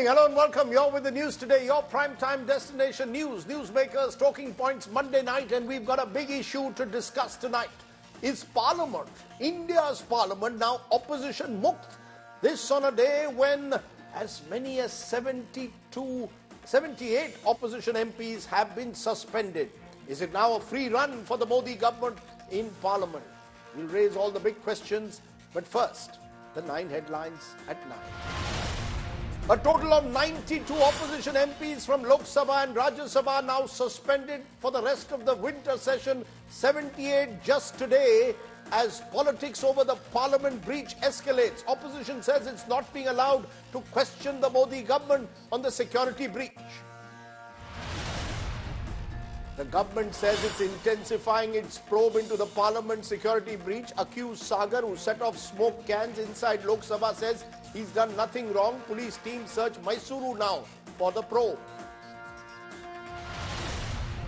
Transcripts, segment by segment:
Hello and welcome. You're with the news today, your primetime destination news. Newsmakers, talking points Monday night, and we've got a big issue to discuss tonight. Is Parliament, India's Parliament, now Opposition Mukt? This on a day when as many as 78 opposition MPs have been suspended. Is it now a free run for the Modi government in Parliament? We'll raise all the big questions, but first, the 9 headlines at 9. A total of 92 opposition MPs from Lok Sabha and Rajya Sabha now suspended for the rest of the winter session. 78 just today as politics over the parliament breach escalates. Opposition says it's not being allowed to question the Modi government on the security breach. The government says it's intensifying its probe into the parliament security breach. Accused Sagar, who set off smoke cans inside Lok Sabha, says he's done nothing wrong. Police team search Mysuru now for the probe.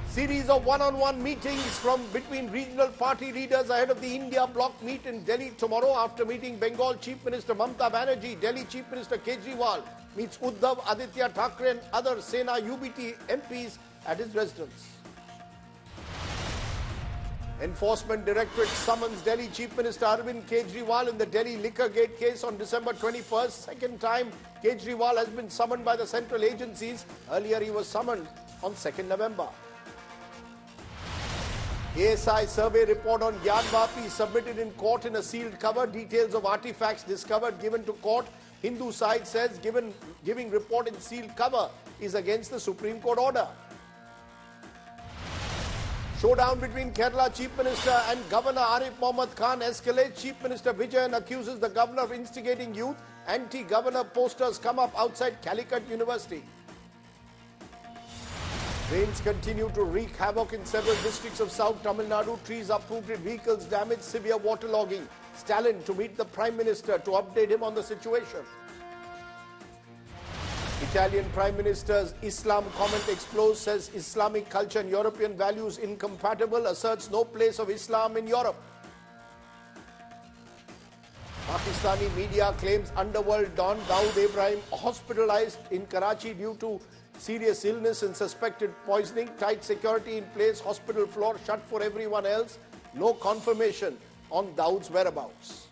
Series of one-on-one meetings between regional party leaders ahead of the India bloc meet in Delhi tomorrow. After meeting Bengal Chief Minister Mamata Banerjee, Delhi Chief Minister Kejriwal meets Uddhav, Aditya Thackeray and other Sena UBT MPs at his residence. Enforcement Directorate summons Delhi Chief Minister Arvind Kejriwal in the Delhi liquor gate case on December 21st. Second time Kejriwal has been summoned by the central agencies. Earlier he was summoned on 2nd November. ASI survey report on Gyanvapi submitted in court in a sealed cover. Details of artifacts discovered given to court. Hindu side says giving report in sealed cover is against the Supreme Court order. Showdown between Kerala Chief Minister and Governor Arif Mohammad Khan escalates. Chief Minister Vijayan accuses the governor of instigating youth. Anti-governor posters come up outside Calicut University. Rains continue to wreak havoc in several districts of South Tamil Nadu. Trees uprooted, vehicles damaged, severe waterlogging. Stalin to meet the Prime Minister to update him on the situation. Italian Prime Minister's Islam comment explodes, says Islamic culture and European values incompatible, asserts no place of Islam in Europe. Pakistani media claims underworld Don Dawood Ibrahim hospitalized in Karachi due to serious illness and suspected poisoning. Tight security in place, hospital floor shut for everyone else. No confirmation on Dawood's whereabouts.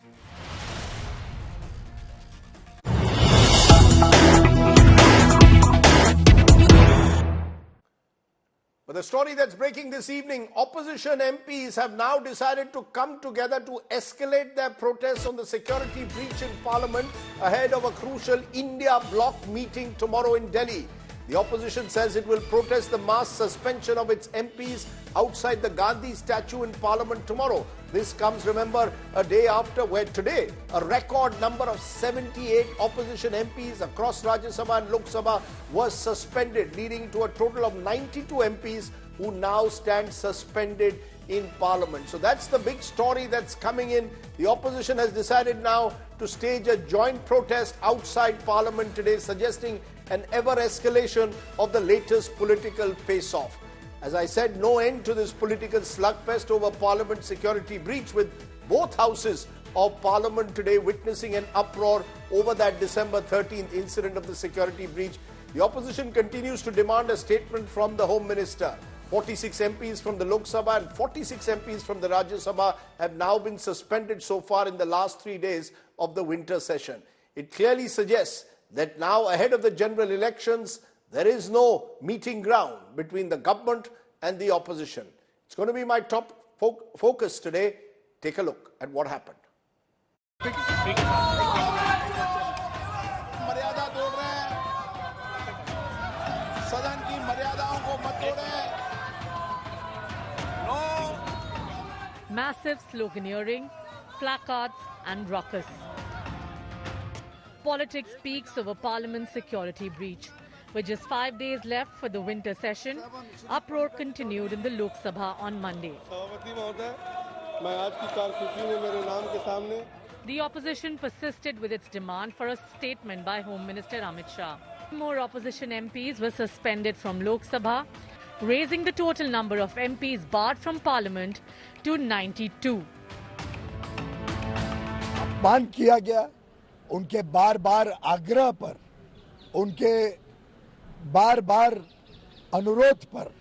But the story that's breaking this evening, opposition MPs have now decided to come together to escalate their protests on the security breach in Parliament ahead of a crucial India bloc meeting tomorrow in Delhi. The opposition says it will protest the mass suspension of its MPs outside the Gandhi statue in Parliament tomorrow. This comes, remember, a day after where today a record number of 78 opposition MPs across Rajya Sabha and Lok Sabha was suspended, leading to a total of 92 MPs who now stand suspended in Parliament. So that's the big story that's coming in. The opposition has decided now to stage a joint protest outside Parliament today, suggesting an ever-escalation of the latest political face-off. As I said, no end to this political slugfest over Parliament security breach, with both houses of Parliament today witnessing an uproar over that December 13th incident of the security breach. The opposition continues to demand a statement from the Home Minister. 46 MPs from the Lok Sabha and 46 MPs from the Rajya Sabha have now been suspended so far in the last 3 days of the winter session. It clearly suggests that now, ahead of the general elections, there is no meeting ground between the government and the opposition. It's going to be my top focus today. Take a look at what happened. Massive sloganeering, placards and ruckus. Politics peaks over Parliament security breach. With just 5 days left for the winter session, uproar continued in the Lok Sabha on Monday. The opposition persisted with its demand for a statement by Home Minister Amit Shah. More opposition MPs were suspended from Lok Sabha, raising the total number of MPs barred from Parliament to 92. अपमान किया गया, उनके बार-बार आग्रह पर उनके बार बार अनुरोध पर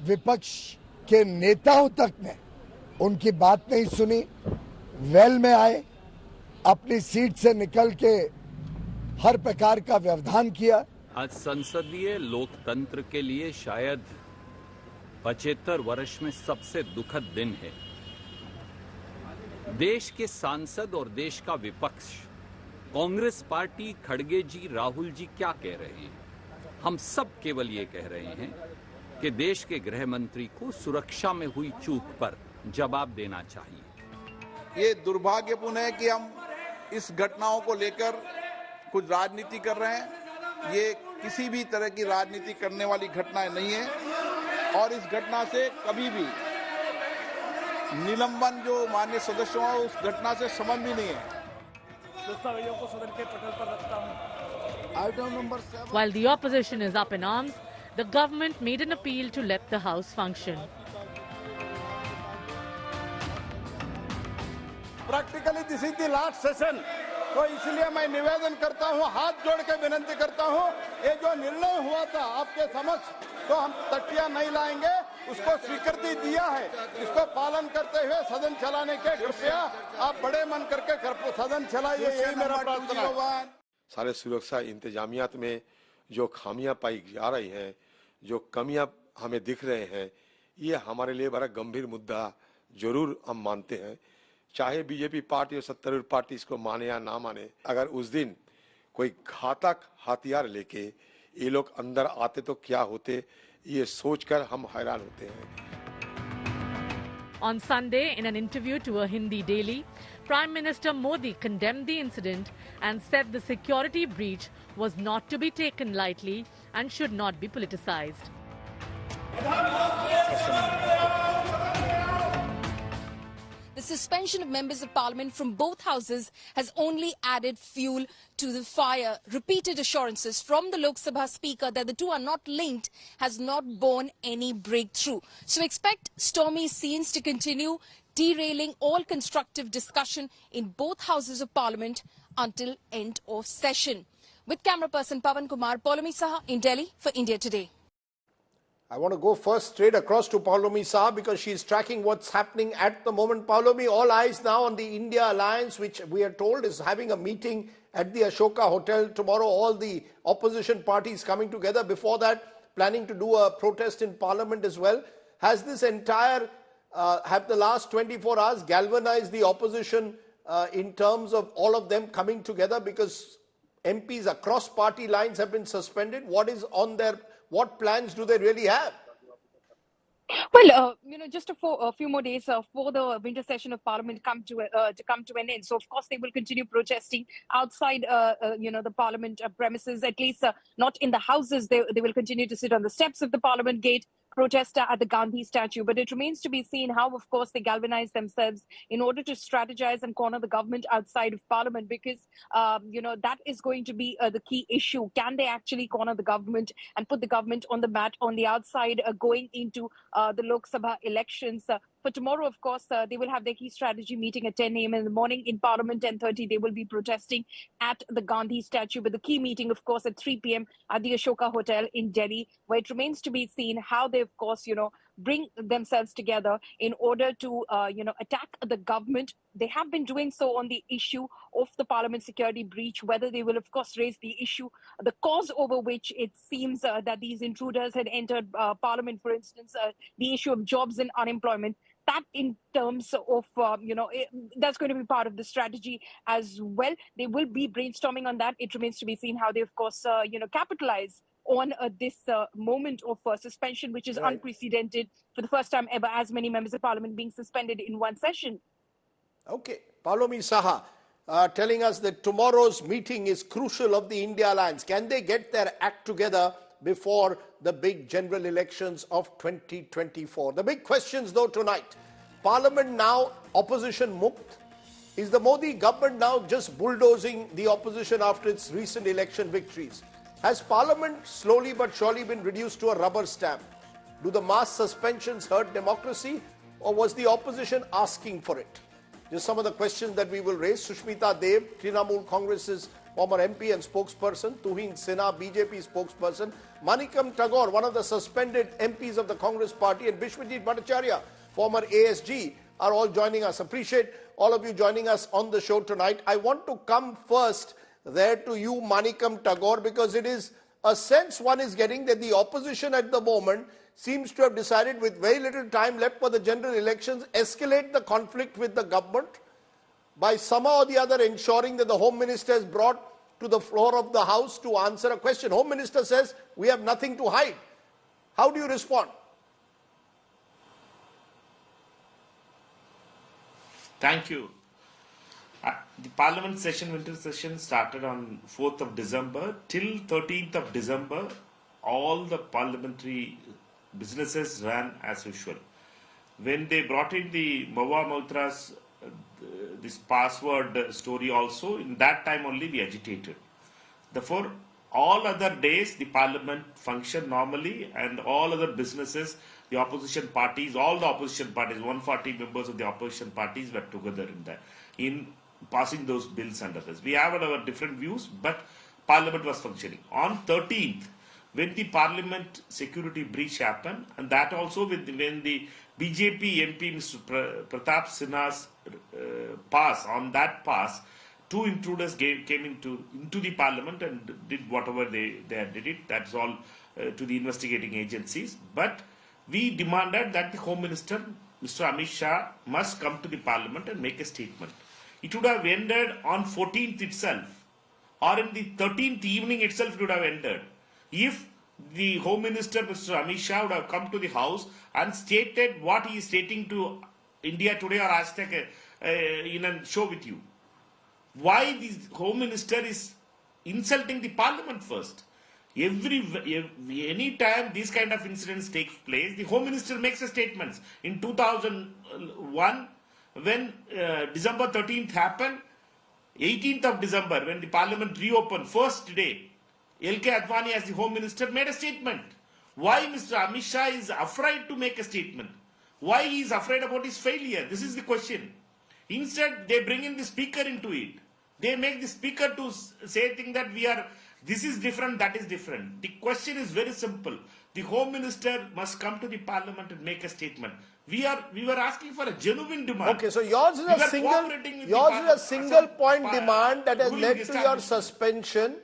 विपक्ष के नेताओं तक ने उनकी बात नहीं सुनी, वेल में आए, अपनी सीट से निकल के हर प्रकार का व्यवधान किया। आज संसदीय लोकतंत्र के लिए शायद 75 वर्ष में सबसे दुखद दिन है। देश के सांसद और देश का विपक्ष, कांग्रेस पार्टी, खड़गे जी, राहुल जी क्या कह रहे हैं? हम सब केवल ये कह रहे हैं कि देश के गृह मंत्री को सुरक्षा में हुई चूक पर जवाब देना चाहिए। ये दुर्भाग्यपूर्ण है कि हम इस घटनाओं को लेकर कुछ राजनीति कर रहे हैं। ये किसी भी तरह की राजनीति करने वाली घटना नहीं है और इस घटना से कभी भी निलंबन जो माननीय सदस्यों है उस घटना से संबंध भी नहीं है। दस्तावेजों को सदन के पटल पर रखता हूं। While the opposition is up in arms, the government made an appeal to let the House function. Practically this is the last session, तो इसलिए मैं निवेदन करता हूं, हाथ जोड़ के विनती करता हूं, ये जो निर्णय हुआ था आपके समक्ष, तो हम तकिया नहीं लाएंगे, उसको स्वीकृति दिया है, इसको पालन करते हुए सदन चलाने के कृपया आप बड़े मन करके सदन चलाइए, यही मेरा प्रार्थना है। सारे सुरक्षा इंतजामियात में जो खामियां पाई जा रही हैं, जो कमियां हमें दिख रहे हैं, ये हमारे लिए बड़ा गंभीर मुद्दा जरूर हम मानते हैं। चाहे बीजेपी पार्टी और सत्तारूढ़ पार्टी इसको माने या ना माने, अगर उस दिन कोई घातक हथियार लेके ये लोग अंदर आते तो क्या होते, ये सोचकर हम हैरान होते हैं। On Sunday, in an interview to a Hindi daily, Prime Minister Modi condemned the incident and said the security breach was not to be taken lightly and should not be politicized. The suspension of members of parliament from both houses has only added fuel to the fire. Repeated assurances from the Lok Sabha speaker that the two are not linked has not borne any breakthrough. So expect stormy scenes to continue, derailing all constructive discussion in both houses of parliament until end of session. With camera person Pawan Kumar, Paulomi Saha in Delhi for India Today. I want to go first straight across to Paulomi Saha because she's tracking what's happening at the moment. Paulomi, all eyes now on the India Alliance, which we are told is having a meeting at the Ashoka Hotel tomorrow. All the opposition parties coming together. Before that, planning to do a protest in Parliament as well. Has this entire, have the last 24 hours galvanized the opposition in terms of all of them coming together? Because MPs across party lines have been suspended. What is on their, what plans do they really have? Well, just a few more days for the winter session of Parliament to come to an end. So, of course, they will continue protesting outside, the Parliament premises. At least not in the houses. They will continue to sit on the steps of the Parliament gate, protest at the Gandhi statue. But it remains to be seen how, of course, they galvanize themselves in order to strategize and corner the government outside of Parliament, because, that is going to be the key issue. Can they actually corner the government and put the government on the mat on the outside going into the Lok Sabha elections? For tomorrow, of course, they will have their key strategy meeting at 10 a.m. in the morning. In Parliament, 10:30, they will be protesting at the Gandhi statue. But the key meeting, of course, at 3 p.m. at the Ashoka Hotel in Delhi, where it remains to be seen how they, of course, bring themselves together in order to, attack the government. They have been doing so on the issue of the Parliament security breach, whether they will, of course, raise the issue, the cause over which it seems that these intruders had entered Parliament, for instance, the issue of jobs and unemployment. That in terms of, that's going to be part of the strategy as well. They will be brainstorming on that. It remains to be seen how they, of course, capitalize on this moment of suspension, which is unprecedented for the first time ever, as many members of Parliament being suspended in one session. Okay. Paulomi Saha telling us that tomorrow's meeting is crucial of the India Alliance. Can they get their act together before the big general elections of 2024? The big questions, though, tonight. Parliament now, Opposition Mukt. Is the Modi government now just bulldozing the opposition after its recent election victories? Has Parliament slowly but surely been reduced to a rubber stamp? Do the mass suspensions hurt democracy, or was the opposition asking for it? Just some of the questions that we will raise. Sushmita Dev, Trinamool Congress's former MP and spokesperson, Tuhin Sinha, BJP spokesperson, Manikam Tagore, one of the suspended MPs of the Congress party, and Vishwajit Bhattacharya, former ASG, are all joining us. Appreciate all of you joining us on the show tonight. I want to come first there to you, Manikam Tagore, because it is a sense one is getting that the opposition at the moment seems to have decided, with very little time left for the general elections, escalate the conflict with the government by somehow or the other ensuring that the Home Minister is brought to the floor of the House to answer a question. Home Minister says, we have nothing to hide. How do you respond? Thank you. The Parliament session, winter session, started on 4th of December. Till 13th of December, all the parliamentary businesses ran as usual. When they brought in the Mawa Mautra's this password story also, in that time only we agitated. Therefore, all other days the Parliament functioned normally, and all other businesses, the opposition parties, all the opposition parties, 140 members of the opposition parties were together in passing those bills and others. We have our different views, but Parliament was functioning. On 13th, when the Parliament security breach happened, and that also when the BJP MP Mr. Pratap Sinha's pass, two intruders came into the Parliament and did whatever they did it. That's all to the investigating agencies. But we demanded that the Home Minister, Mr. Amit Shah, must come to the Parliament and make a statement. It would have ended on 14th itself, or in the 13th evening itself it would have ended, if the Home Minister, Mr. Amit Shah, would have come to the House and stated what he is stating to India Today or Aztec in a show with you. Why the Home Minister is insulting the Parliament first? Any time these kind of incidents take place, the Home Minister makes a statement. In 2001, when December 13th happened, 18th of December, when the Parliament reopened, first day, L.K. Adani as the Home Minister made a statement. Why Mr. Amit Shah is afraid to make a statement? Why he is afraid about his failure? This is the question. Instead, they bring in the speaker into it. They make the speaker to say things that this is different, that is different. The question is very simple. The Home Minister must come to the Parliament and make a statement. We were asking for a genuine demand. Okay, so yours is a single point demand that has led to your suspension.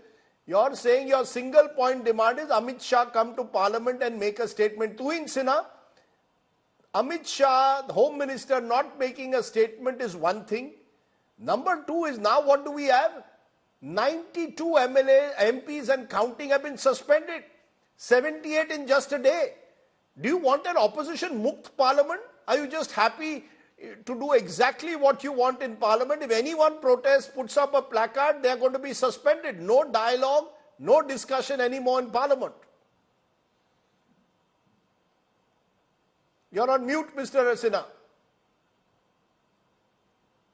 You're saying your single point demand is Amit Shah come to Parliament and make a statement. Tuhin Sinha, Amit Shah, the Home Minister, not making a statement is one thing. Number two is, now what do we have? 92 MPs and counting have been suspended. 78 in just a day. Do you want an opposition Mukt Parliament? Are you just happy to do exactly what you want in Parliament? If anyone protests, puts up a placard, they are going to be suspended. No dialogue, no discussion anymore in Parliament. You're on mute, Mr. Sinha.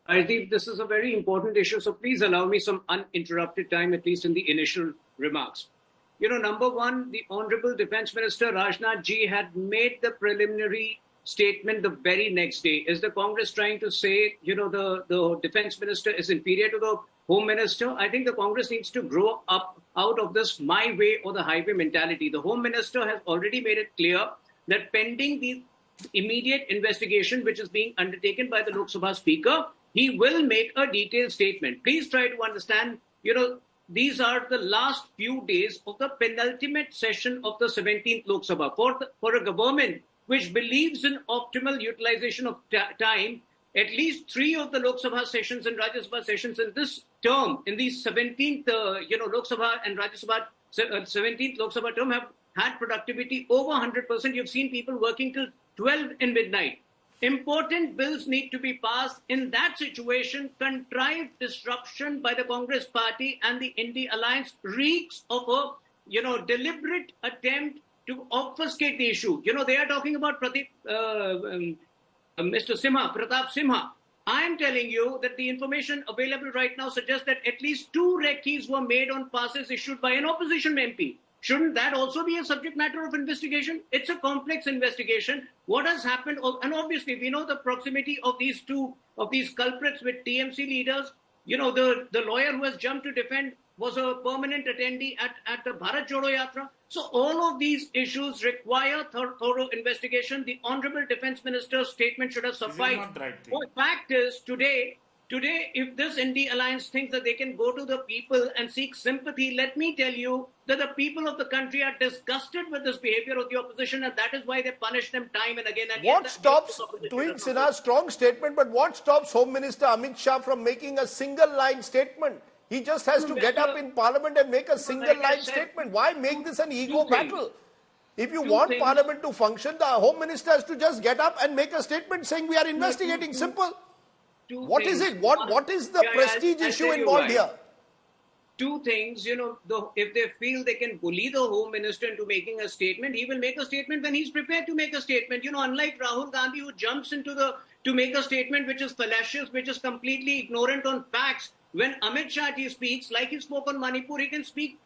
Rajdeep, this is a very important issue, so please allow me some uninterrupted time, at least in the initial remarks. Number one, the Honorable Defence Minister Rajnath Ji had made the preliminary statement the very next day. Is the Congress trying to say, the Defence Minister is inferior to the Home Minister? I think the Congress needs to grow up out of this my way or the highway mentality. The Home Minister has already made it clear that pending the immediate investigation which is being undertaken by the Lok Sabha Speaker, he will make a detailed statement. Please try to understand, these are the last few days of the penultimate session of the 17th Lok Sabha. For a government which believes in optimal utilization of time, at least 3 of the Lok Sabha sessions and Rajya Sabha sessions in this term, in the 17th Lok Sabha and Rajya Sabha 17th Lok Sabha term, have had productivity over 100%. You've seen people working till 12 in midnight. Important bills need to be passed. In that situation, contrived disruption by the Congress party and the India alliance reeks of a, deliberate attempt to obfuscate the issue. They are talking about Mr. Pratap Sinha. I am telling you that the information available right now suggests that at least 2 recce's were made on passes issued by an opposition MP. Shouldn't that also be a subject matter of investigation? It's a complex investigation. What has happened, and obviously we know the proximity of these culprits with TMC leaders. The lawyer who has jumped to defend was a permanent attendee at the Bharat Jodo Yatra. So all of these issues require thorough investigation. The Honorable Defence Minister's statement should have sufficed. not the right thing. The fact is, today, if this ND alliance thinks that they can go to the people and seek sympathy, let me tell you that the people of the country are disgusted with this behavior of the opposition, and that is why they punish them time and again. What stops, doing Sinha's strong statement, but what stops Home Minister Amit Shah from making a single line statement? He just has to get up in Parliament and make a single line statement. Why make this an ego battle? If you want Parliament to function, the Home Minister has to just get up and make a statement saying we are investigating. Simple. What is it? What is the prestige issue involved here? Two things, if they feel they can bully the Home Minister into making a statement, he will make a statement when he's prepared to make a statement. Unlike Rahul Gandhi, who jumps to make a statement which is fallacious, which is completely ignorant on facts. When Amit Shah speaks, like he spoke on Manipur, he can speak,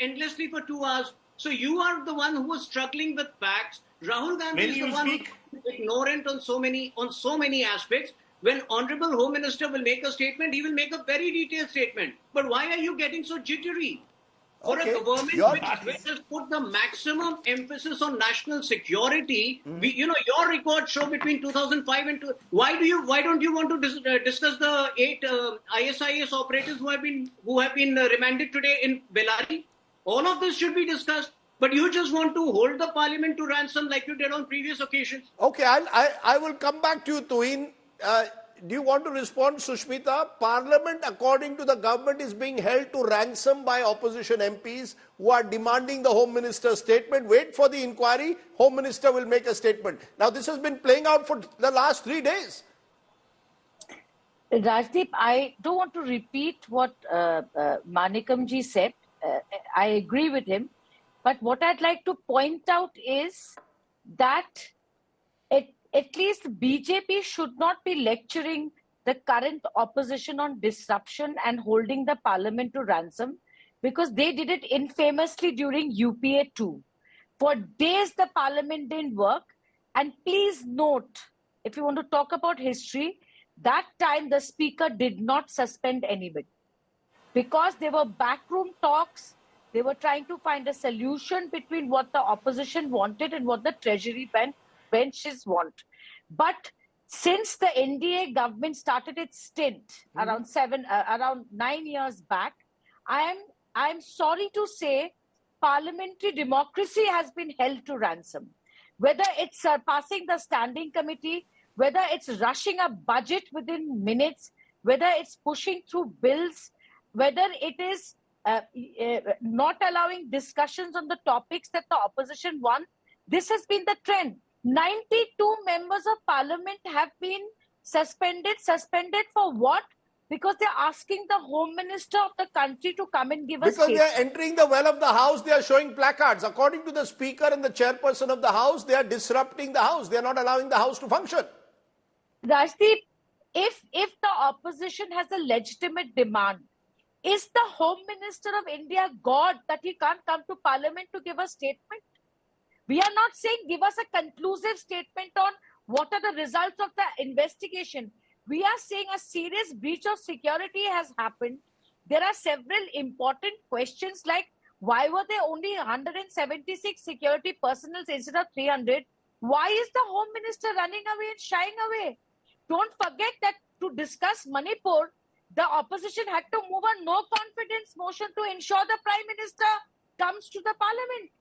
endlessly for 2 hours. So you are the one who was struggling with facts. Rahul Gandhi is the one who is ignorant on so many aspects. When Honorable Home Minister will make a statement, he will make a very detailed statement. But why are you getting so jittery? For a government which has put the maximum emphasis on national security, your records show between 2005 and why don't you want to discuss the 8 ISIS operators who have been remanded today in Bellary? All of this should be discussed, but you just want to hold the Parliament to ransom like you did on previous occasions. Okay, I will come back to you, Tuin. Do you want to respond, Sushmita? Parliament, according to the government, is being held to ransom by opposition MPs who are demanding the Home Minister's statement. Wait for the inquiry. Home Minister will make a statement. Now, this has been playing out for the last 3 days. Rajdeep, I don't want to repeat what Manikam ji said. I agree with him. But what I'd like to point out is that at least BJP should not be lecturing the current opposition on disruption and holding the parliament to ransom, because they did it infamously during UPA 2. For days, the parliament didn't work. And please note, if you want to talk about history, that time the speaker did not suspend anybody because there were backroom talks. They were trying to find a solution between what the opposition wanted and what the treasury benches want. But since the NDA government started its stint around 9 years back, I'm sorry to say parliamentary democracy has been held to ransom. Whether it's surpassing the standing committee, whether it's rushing a budget within minutes, whether it's pushing through bills, whether it is not allowing discussions on the topics that the opposition want, this has been the trend. 92 members of parliament have been suspended. Suspended for what? Because they're asking the Home Minister of the country to come and give us because they're entering the well of the House, they are showing placards. According to the Speaker and the Chairperson of the House, they are disrupting the House. They are not allowing the House to function. Rajdeep, if the opposition has a legitimate demand, is the Home Minister of India God that he can't come to Parliament to give a statement? We are not saying give us a conclusive statement on what are the results of the investigation. We are saying a serious breach of security has happened. There are several important questions like why were there only 176 security personnel instead of 300? Why is the Home Minister running away and shying away? Don't forget that to discuss Manipur, the opposition had to move a no confidence motion to ensure the Prime Minister comes to the Parliament.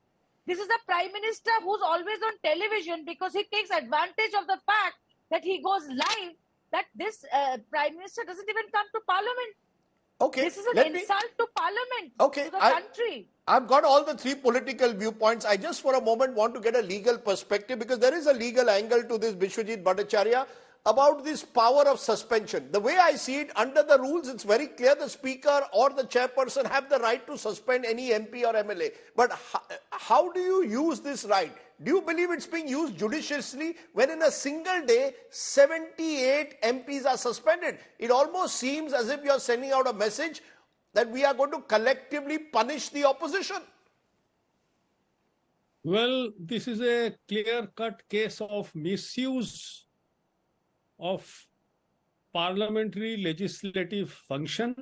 This is a Prime Minister who's always on television because he takes advantage of the fact that he goes live, that this Prime Minister doesn't even come to Parliament. Okay. This is an insult to Parliament, to the country. I've got all the three political viewpoints. I just for a moment want to get a legal perspective because there is a legal angle to this, Vishwajit Bhattacharya, about this power of suspension. The way I see it, under the rules, it's very clear the Speaker or the Chairperson have the right to suspend any MP or MLA. But how do you use this right? Do you believe it's being used judiciously when in a single day, 78 MPs are suspended? It almost seems as if you're sending out a message that we are going to collectively punish the opposition. Well, this is a clear-cut case of misuse of parliamentary legislative function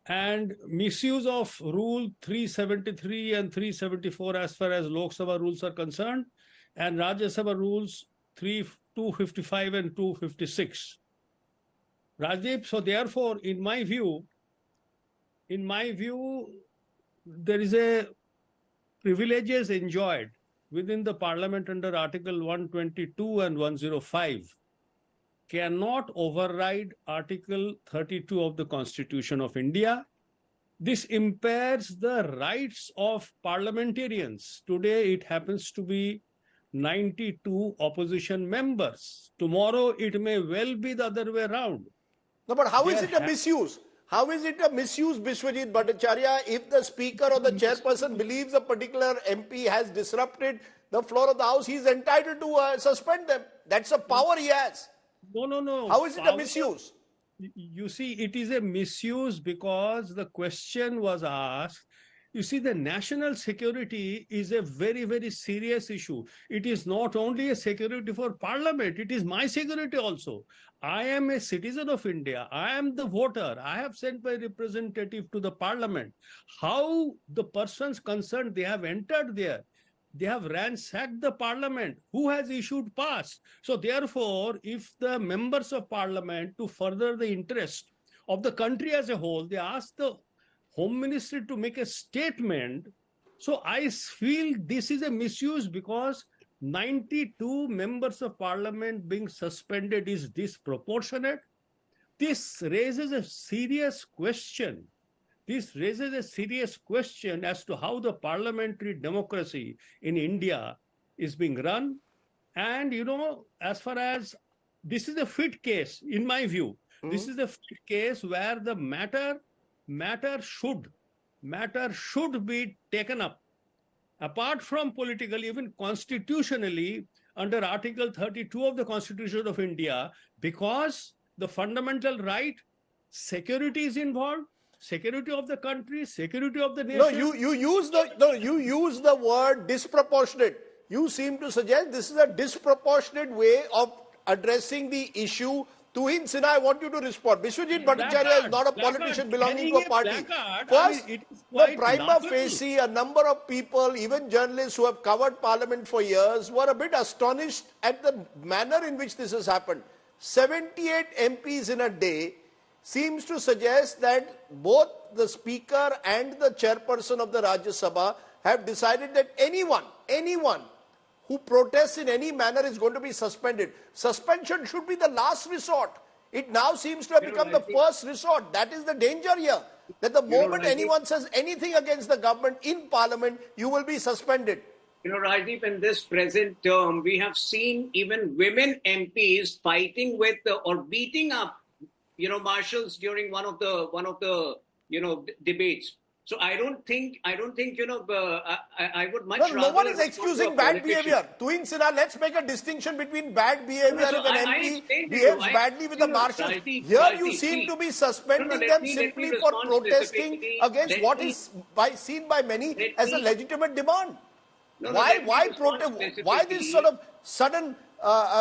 and misuse of Rule 373 and 374 as far as Lok Sabha rules are concerned, and Rajya Sabha rules 255 and 256. Rajdeep, so therefore, in my view, there is a privileges enjoyed within the parliament under Article 122 and 105 cannot override Article 32 of the Constitution of India. This impairs the rights of parliamentarians. Today it happens to be 92 opposition members. Tomorrow it may well be the other way around. No, but how is it a misuse? How is it a misuse, Vishwajit Bhattacharya, if the speaker or the chairperson believes a particular MP has disrupted the floor of the House, he is entitled to suspend them. That's a power he has. No. How is it a misuse? You see, it is a misuse because the question was asked. You see, the national security is a very, very serious issue. It is not only a security for parliament, it is my security also. I am a citizen of India. I am the voter. I have sent my representative to the parliament. How the persons concerned, they have entered there. They have ransacked the parliament. Who has issued pass? So therefore, if the members of parliament, to further the interest of the country as a whole, they ask the Home Minister to make a statement. So I feel this is a misuse because 92 members of parliament being suspended is disproportionate. This raises a serious question. This raises a serious question as to how the parliamentary democracy in India is being run. And, you know, as far as this is a fit case, in my view, this is a fit case where the matter should be taken up. Apart from politically, even constitutionally, under Article 32 of the Constitution of India, because the fundamental right, security is involved, security of the country, security of the nation. No, you use the word disproportionate. You seem to suggest this is a disproportionate way of addressing the issue. Tuhin Sinha, I want you to respond. Vishwajit Bhattacharya is not a politician belonging to a party. First, the prima facie, a number of people, even journalists who have covered parliament for years, were a bit astonished at the manner in which this has happened. 78 MPs in a day seems to suggest that both the speaker and the chairperson of the Rajya Sabha have decided that anyone who protests in any manner is going to be suspended. Suspension should be the last resort. It now seems to have become the first resort. That is the danger here. That the moment anyone says anything against the government in parliament, you will be suspended. You know, Rajdeep, in this present term, we have seen even women MPs fighting with or beating up, marshals during one of the debates. So I don't think, I would much rather... No one is excusing bad behavior. Tuhin Sinha, let's make a distinction between bad behavior if an MP behaves badly with the marshals. Here you seem to be suspending them simply for protesting against what is seen by many as a legitimate demand. Why this sort of sudden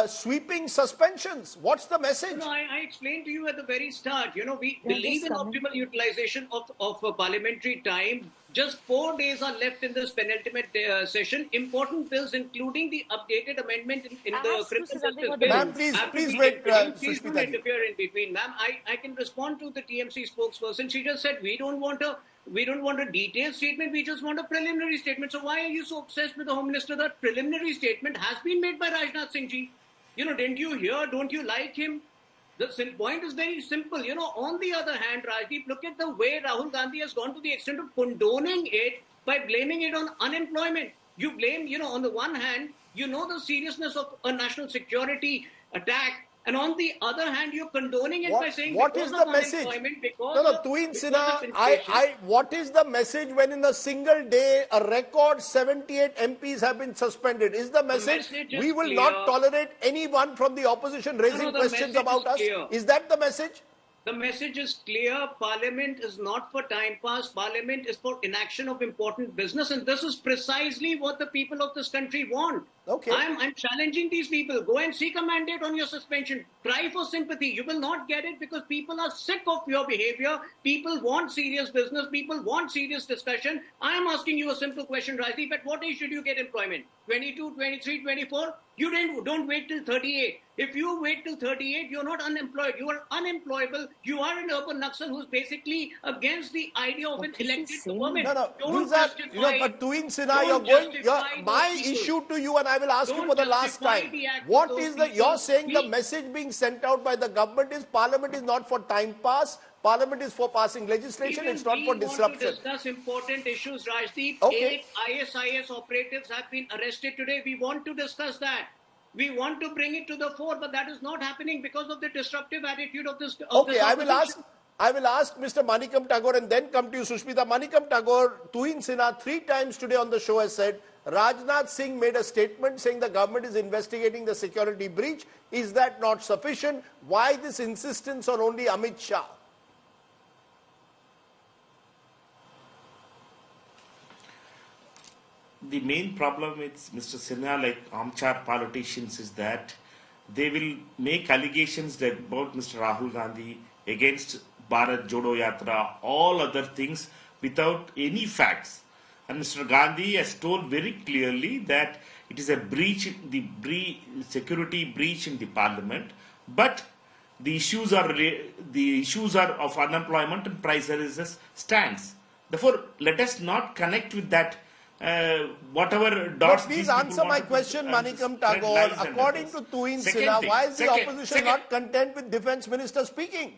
sweeping suspensions? What's the message? No, I explained to you at the very start. We believe in optimal utilization of parliamentary time. Just 4 days are left in this penultimate session. Important bills, including the updated amendment in the criminal justice bill. Ma'am, please wait. Please don't interfere in between, ma'am. I can respond to the TMC spokesperson. She just said we don't want a detailed statement. We just want a preliminary statement. So why are you so obsessed with the Home Minister? That preliminary statement has been made by Rajnath Singh ji. Didn't you hear? Don't you like him? The point is very simple. On the other hand, Rajdeep, look at the way Rahul Gandhi has gone to the extent of condoning it by blaming it on unemployment. You blame, on the one hand, the seriousness of a national security attack. And on the other hand, you're condoning it by saying what is the message? Tuhin Sinha, what is the message when in a single day a record 78 MPs have been suspended? Is the message we will not tolerate anyone from the opposition raising questions about us? Is that the message? The message is clear. Parliament is not for time pass. Parliament is for inaction of important business. And this is precisely what the people of this country want. Okay. I'm challenging these people. Go and seek a mandate on your suspension. Cry for sympathy. You will not get it because people are sick of your behavior. People want serious business. People want serious discussion. I am asking you a simple question, Rajdeep. At what age should you get employment? 22, 23, 24? You don't wait till 38. If you wait till 38, you're not unemployed. You are unemployable. You are an urban Naxal who's basically against the idea of an elected government. These are, but Tuhin Sinha, my issue to you, and I will ask you for the last time. What is you're saying the message being sent out by the government is Parliament is not for time pass. Parliament is for passing legislation, it's not for disruption. We want to discuss important issues, Rajdeep. Okay. 8 ISIS operatives have been arrested today. We want to discuss that. We want to bring it to the fore, but that is not happening because of the disruptive attitude of this. I will ask Mr. Manikam Tagore and then come to you, Sushmita. Manikam Tagore, Tuhin Sinha 3 times today on the show has said, Rajnath Singh made a statement saying the government is investigating the security breach. Is that not sufficient? Why this insistence on only Amit Shah? The main problem with Mr. Sinha, like armchair politicians, is that they will make allegations about Mr. Rahul Gandhi against Bharat Jodo Yatra, all other things without any facts. And Mr. Gandhi has told very clearly that it is a breach, security breach in the parliament, but the issues are of unemployment and price rises stands. Therefore, let us not connect with that. Whatever dots. But please answer my question, Manikam Tagore. According to Tuhin Sinha, why is the opposition not content with Defence Minister speaking?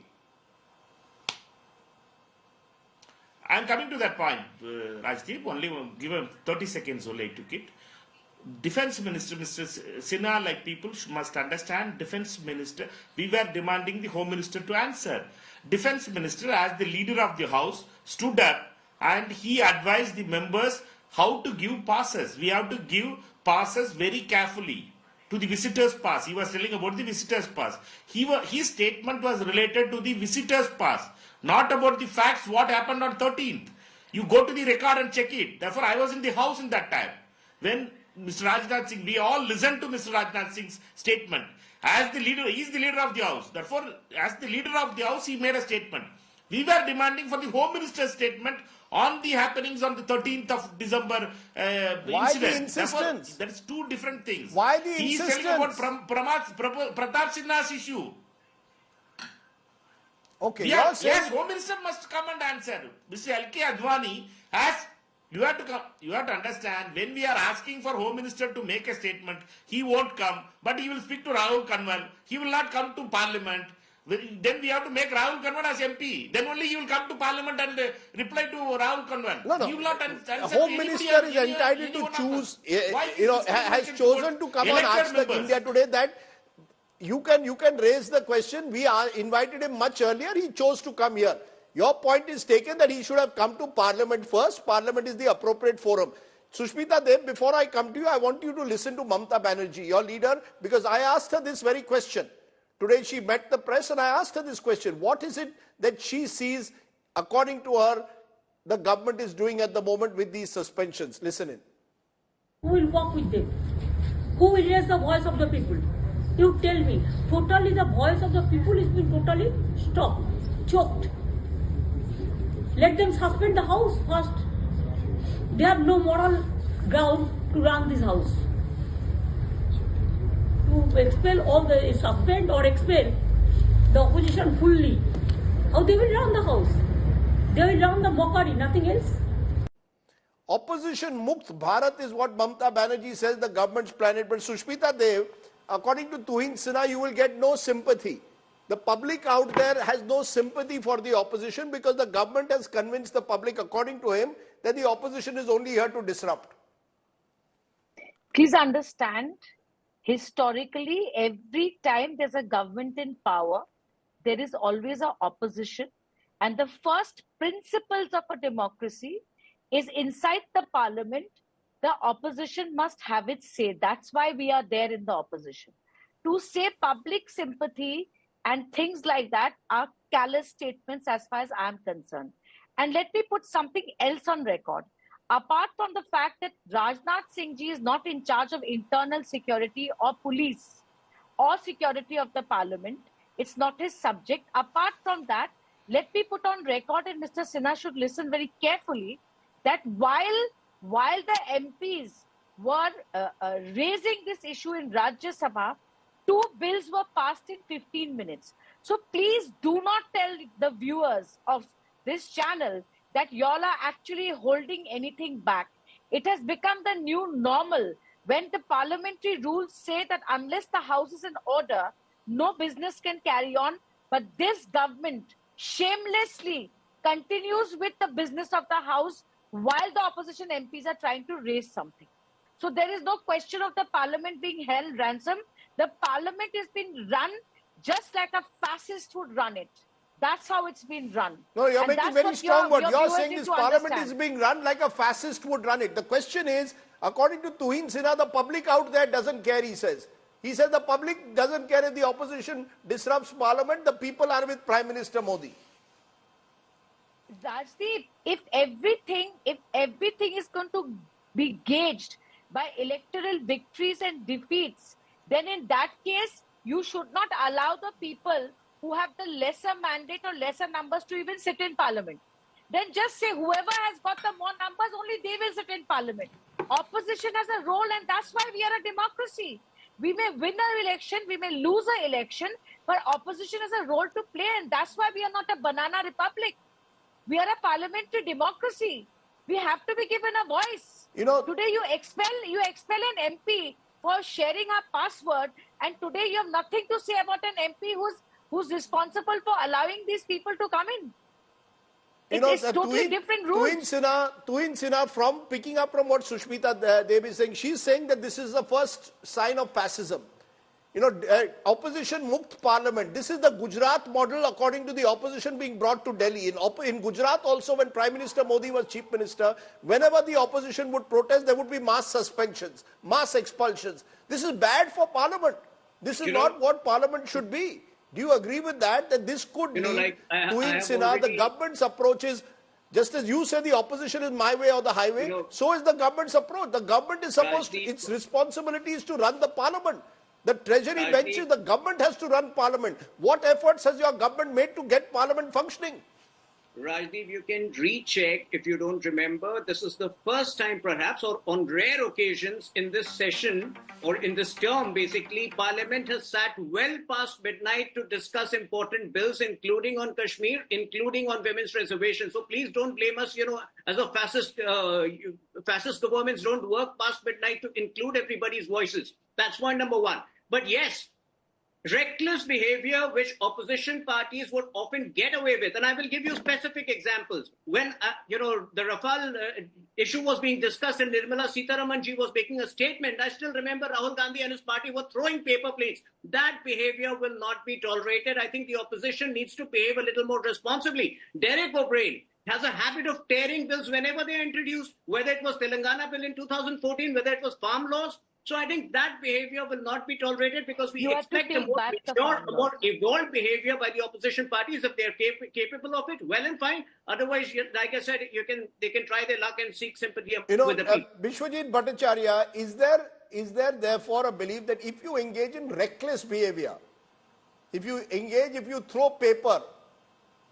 I am coming to that point, Rajdeep. Only give him 30 seconds only to it. Defence Minister, Mr. Sinha, like people must understand, Defence Minister, we were demanding the Home Minister to answer. Defence Minister, as the leader of the House, stood up and he advised the members how to give passes. We have to give passes very carefully to the visitors pass. He was telling about the visitors pass. His statement was related to the visitors pass, not about the facts what happened on 13th. You go to the record and check it. Therefore, I was in the house in that time. When Mr. Rajnath Singh, we all listened to Mr. Rajnath Singh's statement. As the leader, he is the leader of the House. Therefore, as the leader of the House, he made a statement. We were demanding for the Home Minister's statement on the happenings on the 13th of December Why incident. the insistence? That is two different things. Why the he insistence? He is telling about Pratap Sinha's issue. Okay, yes, Home Minister must come and answer. Mr. L.K. Advani has, you have to understand, when we are asking for Home Minister to make a statement, he won't come, but he will speak to Rahul Kanwal. He will not come to Parliament. Then we have to make Rahul Kanwal as MP. Then only he will come to Parliament and reply to Rahul Kanwal. No. He will not answer. Home Minister is entitled to choose, has chosen to come and ask the India Today that you can raise the question. We invited him much earlier. He chose to come here. Your point is taken that he should have come to Parliament first. Parliament is the appropriate forum. Sushmita Dev, before I come to you, I want you to listen to Mamata Banerjee, your leader, because I asked her this very question. Today she met the press and I asked her this question. What is it that she sees, according to her, the government is doing at the moment with these suspensions? Listen in. Who will work with them? Who will raise the voice of the people? You tell me. Totally the voice of the people is being totally stopped, choked. Let them suspend the house first. They have no moral ground to run this house. To expel all the, suspend or expel the opposition fully. How they will run the house? They will run the mockery, nothing else. Opposition Mukt Bharat is what Mamata Banerjee says the government's planet. But Sushmita Dev, according to Tuhin Sinha, you will get no sympathy. The public out there has no sympathy for the opposition because the government has convinced the public, according to him, that the opposition is only here to disrupt. Please understand, historically, every time there's a government in power, there is always an opposition. And the first principles of a democracy is inside the parliament, the opposition must have its say. That's why we are there in the opposition. To say public sympathy and things like that are callous statements as far as I'm concerned. And let me put something else on record. apart from the fact that Rajnath Singh ji is not in charge of internal security or police or security of the parliament, it's not his subject. Apart from that, let me put on record, and Mr. Sinha should listen very carefully, that while the MPs were raising this issue in Rajya Sabha, 2 bills were passed in 15 minutes. So please do not tell the viewers of this channel that y'all are actually holding anything back. It has become the new normal when the parliamentary rules say that unless the house is in order, no business can carry on. But this government shamelessly continues with the business of the house while the opposition MPs are trying to raise something. So there is no question of the parliament being held ransom. The parliament has been run just like a fascist would run it. That's how it's been run. No, you're And making that's very what strong words. You're viewers saying need this to parliament understand. is being run like a fascist would run it. The question is, according to Tuhin Sinha, the public out there doesn't care, he says. He says the public doesn't care if the opposition disrupts parliament. The people are with Prime Minister Modi. Rajdeep, if everything is going to be gauged by electoral victories and defeats, then in that case, you should not allow the people who have the lesser mandate or lesser numbers to even sit in parliament. Then just say whoever has got the more numbers, only they will sit in parliament. Opposition has a role, and that's why we are a democracy. We may win an election, we may lose an election, but opposition has a role to play, and that's why we are not a banana republic. We are a parliamentary democracy. We have to be given a voice. You know, today you expel an MP for sharing our password, and today you have nothing to say about an MP who's responsible for allowing these people to come in. It's totally different rules. Tuhin Sinha, from picking up from what Sushmita Devi is saying, she's saying that this is the first sign of fascism. You know, Opposition Mukt Parliament. This is the Gujarat model according to the opposition being brought to Delhi. In Gujarat also, when Prime Minister Modi was Chief Minister, whenever the opposition would protest, there would be mass suspensions, mass expulsions. This is bad for Parliament. This is not what Parliament should be. Do you agree with that? That this could lead Tuhin Sinha, the government's approach is, just as you say the opposition is my way or the highway, so is the government's approach. The government is supposed to, its responsibility is to run the Parliament. The treasury benches, the government has to run parliament. What efforts has your government made to get parliament functioning? Rajdeep, you can recheck if you don't remember. This is the first time perhaps, or on rare occasions in this session, or in this term basically, Parliament has sat well past midnight to discuss important bills, including on Kashmir, including on women's reservations. So please don't blame us, as a fascist governments don't work past midnight to include everybody's voices. That's point number one. But yes, reckless behavior which opposition parties would often get away with. And I will give you specific examples. When, the Rafale issue was being discussed and Nirmala Sitharaman ji was making a statement, I still remember Rahul Gandhi and his party were throwing paper planes. That behavior will not be tolerated. I think the opposition needs to behave a little more responsibly. Derek O'Brien has a habit of tearing bills whenever they are introduced, whether it was Telangana bill in 2014, whether it was farm laws. So I think that behavior will not be tolerated because we expect a more mature, a more evolved behavior by the opposition parties. If they are capable of it, well and fine. Otherwise, like I said, they can try their luck and seek sympathy with the people. Vishwajit Bhattacharya, is there therefore a belief that if you engage in reckless behavior, if you throw paper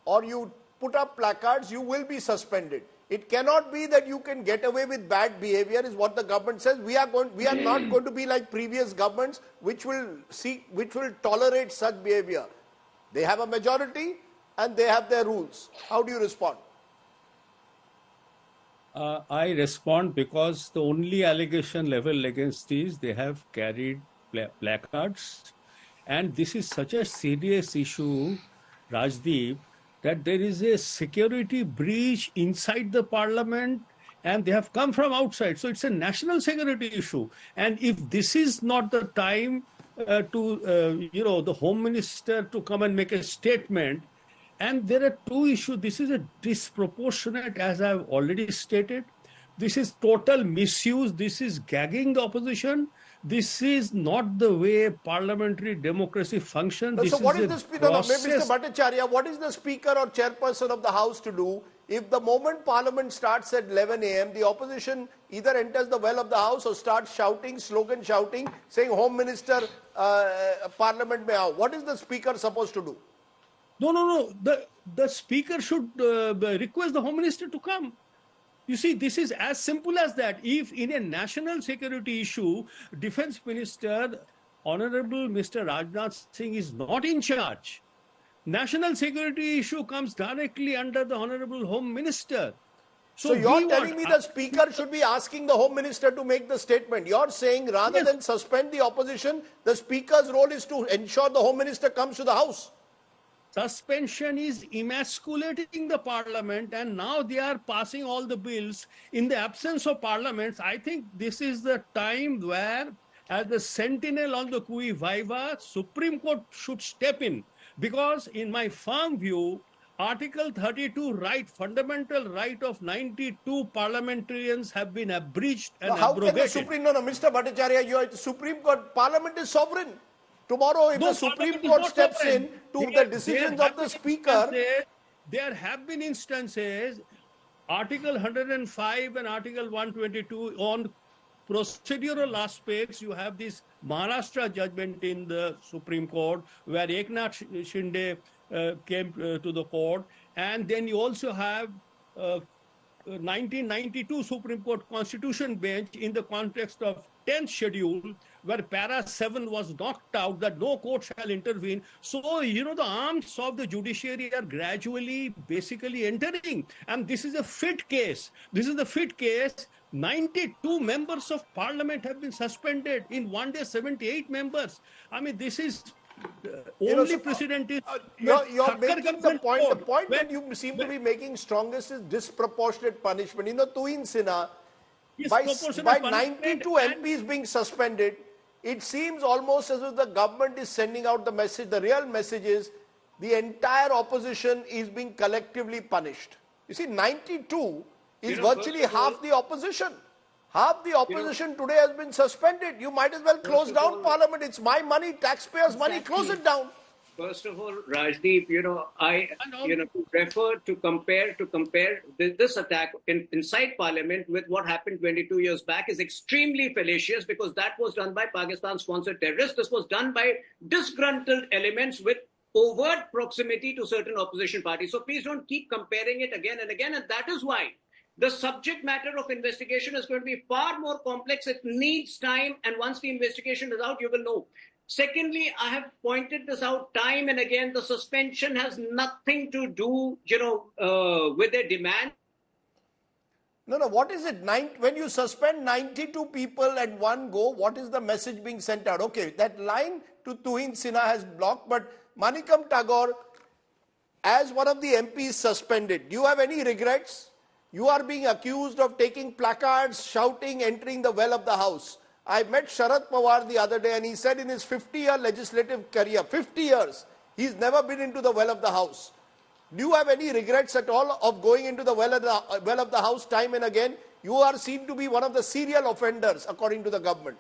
or you put up placards, you will be suspended? It cannot be that you can get away with bad behavior, is what the government says. We are not going to be like previous governments which will tolerate such behavior. They have a majority and they have their rules. How do you respond? I respond because the only allegation level against these, they have carried placards. And this is such a serious issue, Rajdeep, that there is a security breach inside the parliament and they have come from outside. So it's a national security issue. And if this is not the time the Home Minister to come and make a statement, and there are two issues. This is a disproportionate, as I've already stated. This is total misuse. This is gagging the opposition. This is not the way parliamentary democracy functions. So what is the speaker? Process. Mr. Bhattacharya, what is the speaker or chairperson of the House to do if the moment Parliament starts at 11 a.m., the opposition either enters the well of the House or starts shouting, slogan shouting, saying Home Minister, Parliament mein aao? What is the speaker supposed to do? No. The speaker should request the Home Minister to come. You see, this is as simple as that. If in a national security issue, Defense Minister, Honorable Mr. Rajnath Singh is not in charge, national security issue comes directly under the Honorable Home Minister. So you're telling me the speaker should be asking the Home Minister to make the statement. You're saying rather than suspend the opposition, the speaker's role is to ensure the Home Minister comes to the House. Suspension is emasculating the parliament, and now they are passing all the bills in the absence of parliaments. I think this is the time where, as the sentinel on the cui viva, Supreme Court should step in, because in my firm view, Article 32 right, fundamental right of 92 parliamentarians have been abridged and abrogated. How can the Supreme, Mr. Bhattacharya, the Supreme Court, Parliament is sovereign. Tomorrow, if the Supreme Court steps in to the decisions of the Speaker... There have been instances, Article 105 and Article 122 on procedural aspects. You have this Maharashtra judgment in the Supreme Court where Eknath Shinde came to the court. And then you also have 1992 Supreme Court Constitution bench in the context of 10th schedule, where para 7 was knocked out, that no court shall intervene. So, the arms of the judiciary are gradually basically entering. And this is a fit case. 92 members of parliament have been suspended. In one day, 78 members. I mean, this is only precedent is... You're making the point. The point that you seem to be making strongest is disproportionate punishment. Tuhin Sinha, by 92 MPs being suspended, it seems almost as if the government is sending out the message. The real message is the entire opposition is being collectively punished. You see, 92 is virtually half the opposition. Half the opposition today has been suspended. You might as well close down Parliament. It's my money, taxpayers' money. Close it down. First of all, Rajdeep, to compare this attack inside Parliament with what happened 22 years back is extremely fallacious, because that was done by Pakistan-sponsored terrorists. This was done by disgruntled elements with overt proximity to certain opposition parties. So please don't keep comparing it again and again. And that is why the subject matter of investigation is going to be far more complex. It needs time. And once the investigation is out, you will know. Secondly, I have pointed this out time and again. The suspension has nothing to do, with their demand. No. What is it? When you suspend 92 people at one go, what is the message being sent out? Okay, that line to Tuhin Sinha has blocked, but Manikam Tagore, as one of the MPs suspended, do you have any regrets? You are being accused of taking placards, shouting, entering the well of the House. I met Sharad Pawar the other day and he said in his 50-year legislative career, 50 years, he's never been into the well of the House. Do you have any regrets at all of going into the well of the House time and again? You are seen to be one of the serial offenders according to the government.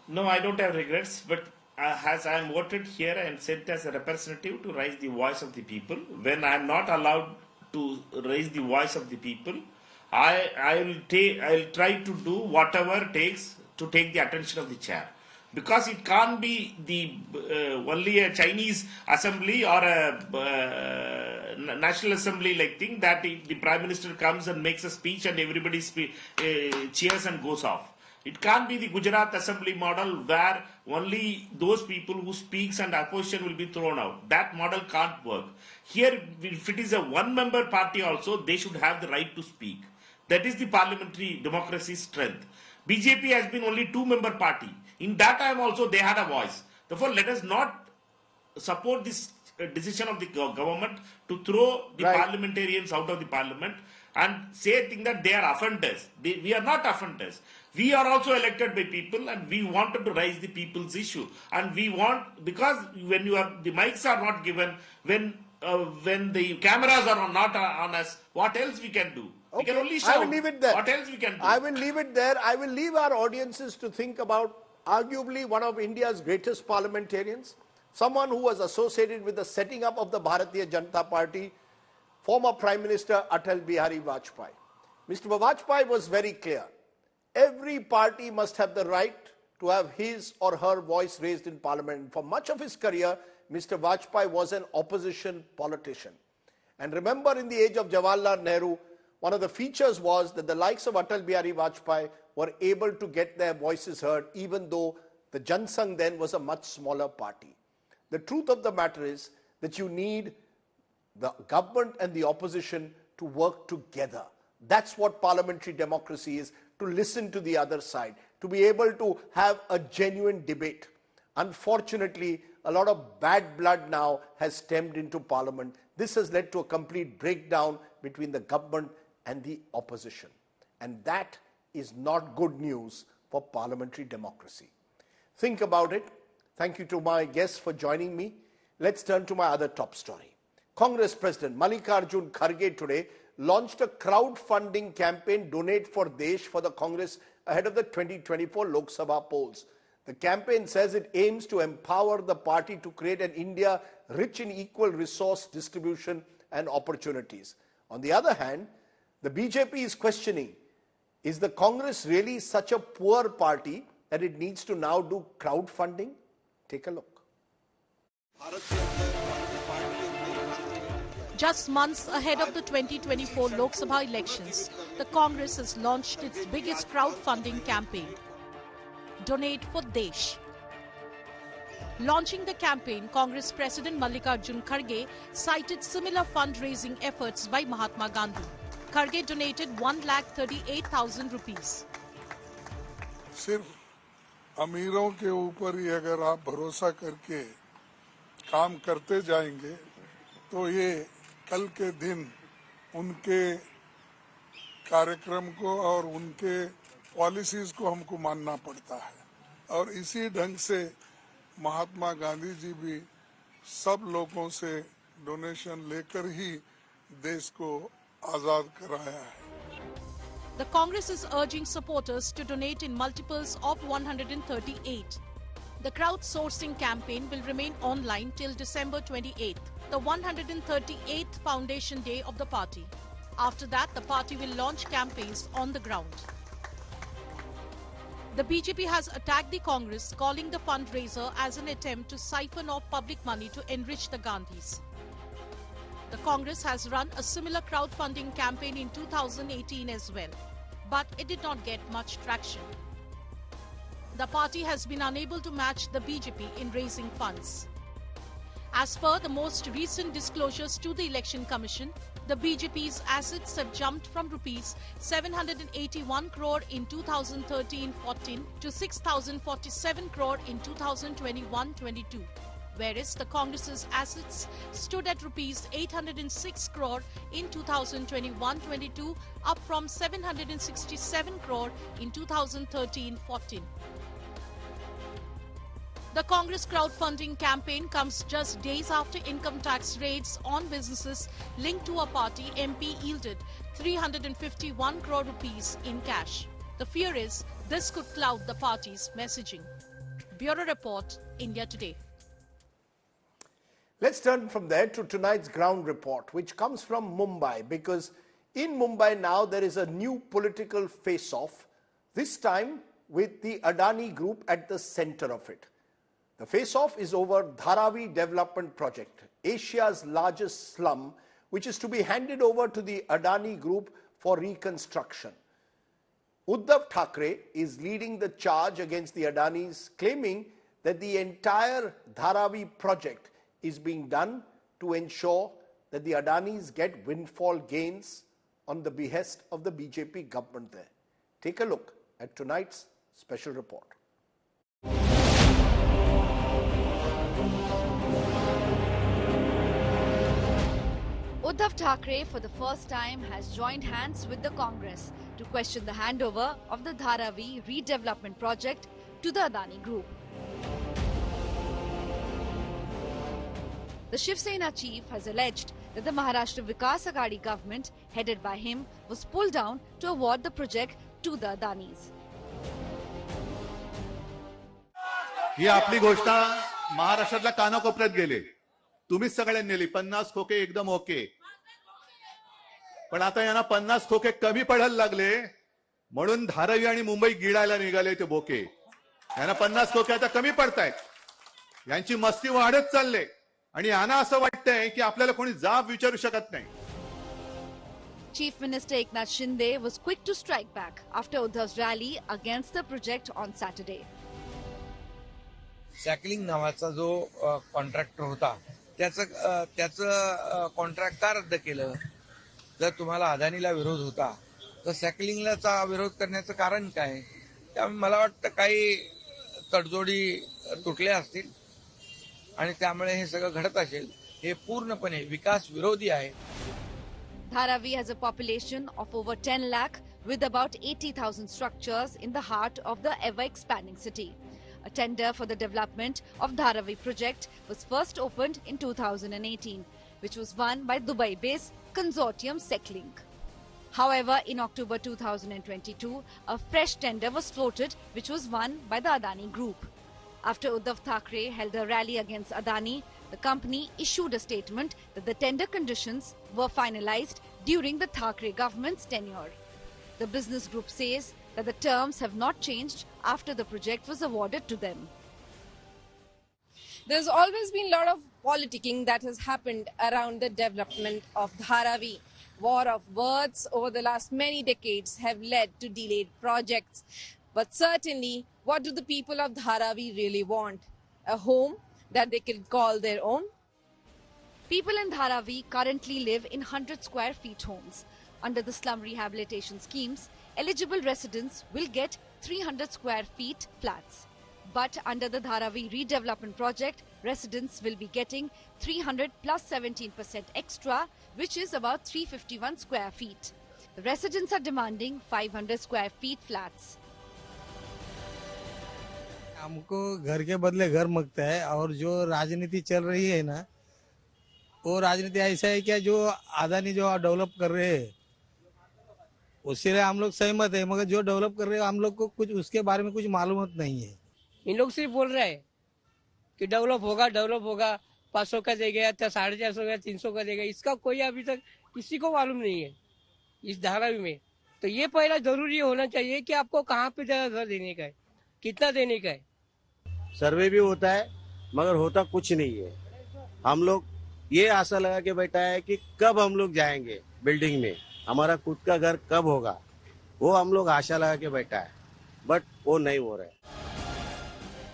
No, I don't have regrets, but as I am voted here, I am sent as a representative to raise the voice of the people. When I am not allowed to raise the voice of the people, I will try to do whatever it takes to take the attention of the chair. Because it can't be only a Chinese assembly or a national assembly like thing that the Prime Minister comes and makes a speech and everybody cheers and goes off. It can't be the Gujarat assembly model where only those people who speaks and opposition will be thrown out. That model can't work. Here, if it is a one-member party also, they should have the right to speak. That is the parliamentary democracy's strength. BJP has been only two-member party. In that time also, they had a voice. Therefore, let us not support this decision of the government to throw the parliamentarians out of the parliament and say that they are offenders. We are not offenders. We are also elected by people and we wanted to raise the people's issue. And we want, because when the mics are not given, when the cameras are not on us, what else we can do? We can only I shout. will leave it there. What else we can do? I will leave it there. I will leave our audiences to think about arguably one of India's greatest parliamentarians, someone who was associated with the setting up of the Bharatiya Janata Party, former Prime Minister Atal Bihari Vajpayee. Mr. Vajpayee was very clear. Every party must have the right to have his or her voice raised in parliament. For much of his career, Mr. Vajpayee was an opposition politician. And remember, in the age of Jawaharlal Nehru, one of the features was that the likes of Atal Bihari Vajpayee were able to get their voices heard, even though the Jan Sangh then was a much smaller party. The truth of the matter is that you need the government and the opposition to work together. That's what parliamentary democracy is, to listen to the other side, to be able to have a genuine debate. Unfortunately, a lot of bad blood now has stemmed into parliament. This has led to a complete breakdown between the government and the opposition. And that is not good news for parliamentary democracy. Think about it. Thank you to my guests for joining me. Let's turn to my other top story. Congress President Mallikarjun Kharge today launched a crowdfunding campaign, Donate for Desh, for the Congress ahead of the 2024 Lok Sabha polls. The campaign says it aims to empower the party to create an India rich in equal resource distribution and opportunities. On the other hand, the BJP is questioning, is the Congress really such a poor party that it needs to now do crowdfunding? Take a look. Just months ahead of the 2024 Lok Sabha elections, the Congress has launched its biggest crowdfunding campaign, Donate for Desh. Launching the campaign, Congress President Mallikarjun Kharge cited similar fundraising efforts by Mahatma Gandhi. Kharge donated 1,38,000 rupees. सिर्फ अमीरों के ऊपर ही अगर आप भरोसा करके काम करते जाएंगे तो ये कल के दिन उनके कार्यक्रम को और उनके पॉलिसीज को हमको मानना पड़ता है और इसी ढंग से महात्मा गांधी जी भी सब लोगों से डोनेशन लेकर ही देश को आजाद कराया है. The Congress is urging supporters to donate in multiples of 138. The crowdsourcing campaign will remain online till December 28th, the 138th foundation day of the party. After that, the party will launch campaigns on the ground. The BJP has attacked the Congress, calling the fundraiser as an attempt to siphon off public money to enrich the Gandhis. The Congress has run a similar crowdfunding campaign in 2018 as well, but it did not get much traction. The party has been unable to match the BJP in raising funds. As per the most recent disclosures to the Election Commission, the BJP's assets have jumped from rupees 781 crore in 2013-14 to 6,047 crore in 2021-22. Whereas the Congress's assets stood at rupees 806 crore in 2021-22, up from 767 crore in 2013-14. The Congress crowdfunding campaign comes just days after income tax raids on businesses linked to a party MP yielded 351 crore rupees in cash. The fear is this could cloud the party's messaging. Bureau Report, India Today. Let's turn from there to tonight's ground report, which comes from Mumbai, because in Mumbai now there is a new political face-off, this time with the Adani group at the center of it. The face-off is over Dharavi Development Project, Asia's largest slum, which is to be handed over to the Adani group for reconstruction. Uddhav Thackeray is leading the charge against the Adanis, claiming that the entire Dharavi project is being done to ensure that the Adanis get windfall gains on the behest of the BJP government there. Take a look at tonight's special report. Uddhav Thackeray for the first time has joined hands with the Congress to question the handover of the Dharavi redevelopment project to the Adani group. The Shiv Sena chief has alleged that the Maharashtra Vikas Aghadi government, headed by him, was pulled down to award the project to the Adanis. ही आपली घोषणा महाराष्ट्रातल्या कानाकोपऱ्यात गेले. तुम्हीच सगळ्यांनी नेली. 50 खोके एकदम okay. पण आता यांना 50 खोके कमी पडायला लागले म्हणून धारावी आणि मुंबई गिळायला निघाले ते बोके. यांना 50 खोके आता कमी पडतायत. यांची मस्ती वाढत चालले आणि यांना असं वाटतंय की आपल्याला कोणी जाब विचारू शकत नाही. Chief Minister Eknath Shinde was quick to strike back after Uddhav's rally against the project on Saturday. सॅकलिंग नावाचा जो कॉन्ट्रॅक्टर होता त्याचं कॉन्ट्रॅक्ट का रद्द केलं? जर तुम्हाला अदानीला विरोध होता तर सॅकलिंगला विरोध करण्याचं कारण काय? त्यामुळे मला वाटतं काही तडजोडी तुटल्या असतील आणि त्यामुळे हे सगळं घडत असेल. हे पूर्णपणे विकास विरोधी आहे. Dharavi has a population of over 10 lakh with about 80,000 structures in the heart of the ever-expanding city. A tender for the development of Dharavi project was first opened in 2018, which was won by Dubai-based consortium SecLink. However, in October 2022, a fresh tender was floated, which was won by the Adani Group. After Uddhav Thackeray held a rally against Adani, the company issued a statement that the tender conditions were finalized during the Thackeray government's tenure. The business group says that the terms have not changed after the project was awarded to them. There's always been a lot of politicking that has happened around the development of Dharavi. War of words over the last many decades have led to delayed projects. But certainly, what do the people of Dharavi really want? A home that they can call their own? People in Dharavi currently live in 100 square feet homes. Under the slum rehabilitation schemes, eligible residents will get 300 square feet flats. But under the Dharavi redevelopment project, residents will be getting 300 plus 17% extra, which is about 351 square feet. The residents are demanding 500 square feet flats. हमको घर के बदले घर मांगता है और जो राजनीति चल रही है ना, वो राजनीति ऐसा है क्या जो अदानी जो डेवलप कर रहे हैं उससे हम लोग सहमत है, मगर जो डेवलप कर रहे हैं हम लोग को कुछ उसके बारे में कुछ मालूम नहीं है. इन लोग सिर्फ बोल रहे हैं कि डेवलप होगा 500 का देगा या 450 का 300 का देगा. इसका कोई अभी तक किसी को मालूम नहीं है इस धारावी में. तो ये पहला जरूरी होना चाहिए कि आपको कहाँ पे घर देने का है, कितना देने का है. सर्वे भी होता है मगर होता कुछ नहीं है. हम लोग ये आशा लगा के बैठा है कि कब हम लोग जाएंगे बिल्डिंग में, हमारा खुद का घर कब होगा, वो हम लोग आशा लगा के बैठा है, बट वो नहीं हो रहा है.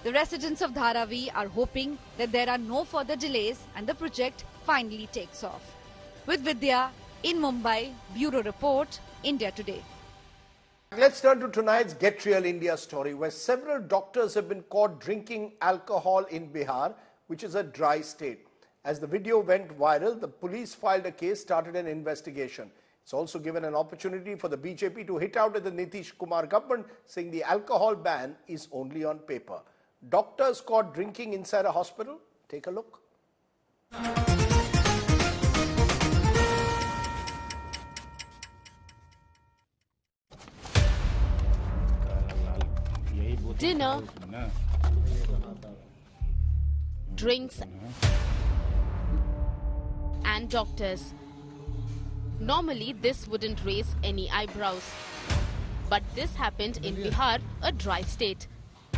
The residents of Dharavi are hoping that there are no further delays and the project finally takes off. With Vidya in Mumbai, Bureau Report, India Today. Let's turn to tonight's Get Real India story, where several doctors have been caught drinking alcohol in Bihar, which is a dry state. As the video went viral, the police filed a case, started an investigation. It's also given an opportunity for the BJP to hit out at the Nitish Kumar government, saying the alcohol ban is only on paper. Doctors caught drinking inside a hospital. Take a look. Dinner, drinks, and doctors. Normally, this wouldn't raise any eyebrows. But this happened in Bihar, a dry state.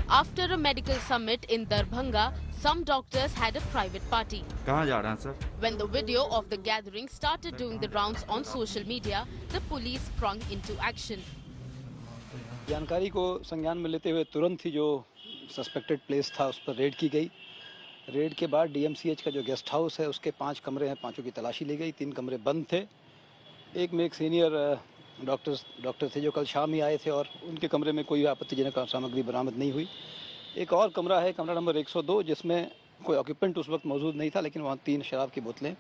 After a medical summit in Darbhanga, some doctors had a private party. कहाँ जा रहे हैं sir? When the video of the gathering started doing the rounds on social media, the police sprung into action. जानकारी को संज्ञान में लेते हुए तुरंत ही जो सस्पेक्टेड प्लेस था उस पर रेड की गई. रेड के बाद डीएमसीएच का जो गेस्ट हाउस है उसके 5 कमरे हैं, 5 की तलाशी ली गई. 3 कमरे बंद थे. एक में एक सीनियर डॉक्टर थे जो कल शाम ही आए थे और उनके कमरे में कोई आपत्तिजनक सामग्री बरामद नहीं हुई. एक और कमरा है, कमरा नंबर 102, जिसमें कोई ऑक्यूपेंट उस वक्त मौजूद नहीं था, लेकिन वहाँ 3 शराब की बोतलें